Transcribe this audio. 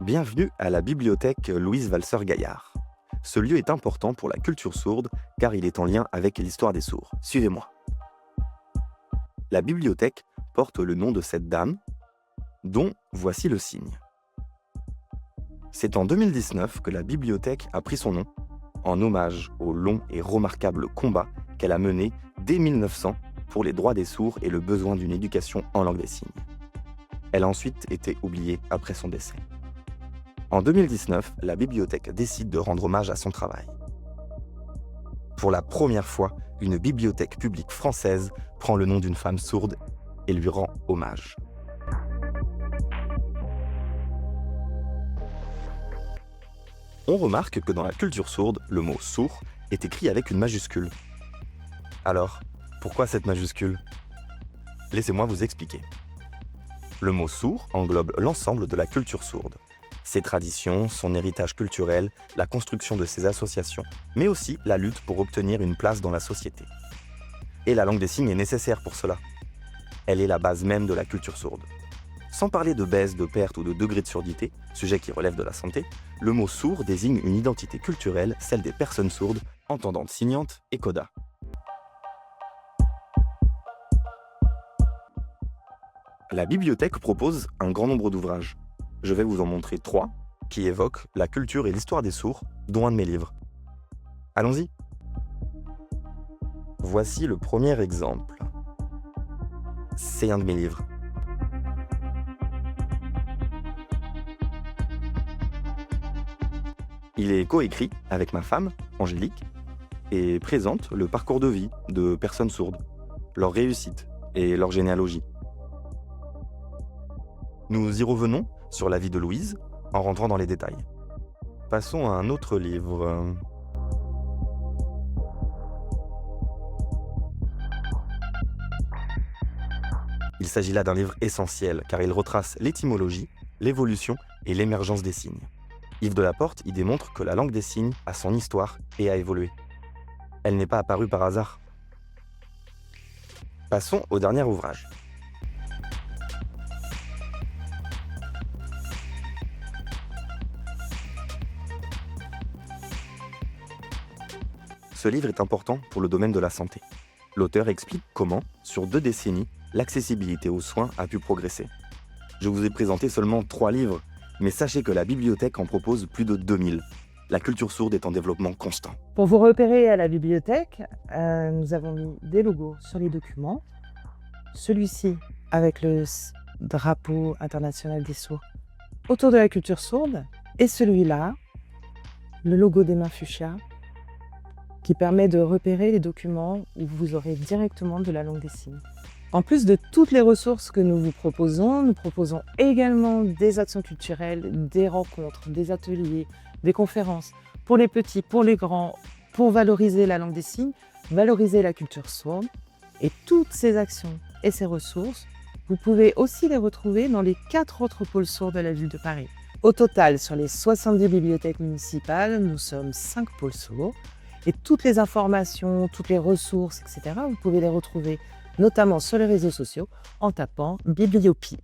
Bienvenue à la bibliothèque Louise Valseur-Gaillard. Ce lieu est important pour la culture sourde car il est en lien avec l'histoire des sourds. Suivez-moi. La bibliothèque porte le nom de cette dame, dont voici le signe. C'est en 2019 que la bibliothèque a pris son nom, en hommage au long et remarquable combat qu'elle a mené dès 1900 pour les droits des sourds et le besoin d'une éducation en langue des signes. Elle a ensuite été oubliée après son décès. En 2019, la bibliothèque décide de rendre hommage à son travail. Pour la première fois, une bibliothèque publique française prend le nom d'une femme sourde et lui rend hommage. On remarque que dans la culture sourde, le mot « sourd » est écrit avec une majuscule. Alors, pourquoi cette majuscule ? Laissez-moi vous expliquer. Le mot « sourd » englobe l'ensemble de la culture sourde. Ses traditions, son héritage culturel, la construction de ses associations, mais aussi la lutte pour obtenir une place dans la société. Et la langue des signes est nécessaire pour cela. Elle est la base même de la culture sourde. Sans parler de baisse, de perte ou de degré de surdité, sujet qui relève de la santé, le mot sourd désigne une identité culturelle, celle des personnes sourdes, entendantes signantes et coda. La bibliothèque propose un grand nombre d'ouvrages. Je vais vous en montrer 3 qui évoquent la culture et l'histoire des sourds, dont un de mes livres. Allons-y. Voici le premier exemple. C'est un de mes livres. Il est coécrit avec ma femme, Angélique, et présente le parcours de vie de personnes sourdes, leur réussite et leur généalogie. Nous y revenons sur la vie de Louise en rentrant dans les détails. Passons à un autre livre. Il s'agit là d'un livre essentiel car il retrace l'étymologie, l'évolution et l'émergence des signes. Yves Delaporte y démontre que la langue des signes a son histoire et a évolué. Elle n'est pas apparue par hasard. Passons au dernier ouvrage. Ce livre est important pour le domaine de la santé. L'auteur explique comment, sur 2 décennies, l'accessibilité aux soins a pu progresser. Je vous ai présenté seulement 3 livres, mais sachez que la bibliothèque en propose plus de 2000. La culture sourde est en développement constant. Pour vous repérer à la bibliothèque, nous avons mis des logos sur les documents. Celui-ci avec le drapeau international des sourds autour de la culture sourde. Et celui-là, le logo des mains fuchsia, qui permet de repérer les documents où vous aurez directement de la langue des signes. En plus de toutes les ressources que nous proposons également des actions culturelles, des rencontres, des ateliers, des conférences pour les petits, pour les grands, pour valoriser la langue des signes, valoriser la culture sourde. Et toutes ces actions et ces ressources, vous pouvez aussi les retrouver dans les 4 autres pôles sourds de la ville de Paris. Au total, sur les 70 bibliothèques municipales, nous sommes 5 pôles sourds. Et toutes les informations, toutes les ressources, etc., vous pouvez les retrouver notamment sur les réseaux sociaux en tapant Bibliopi.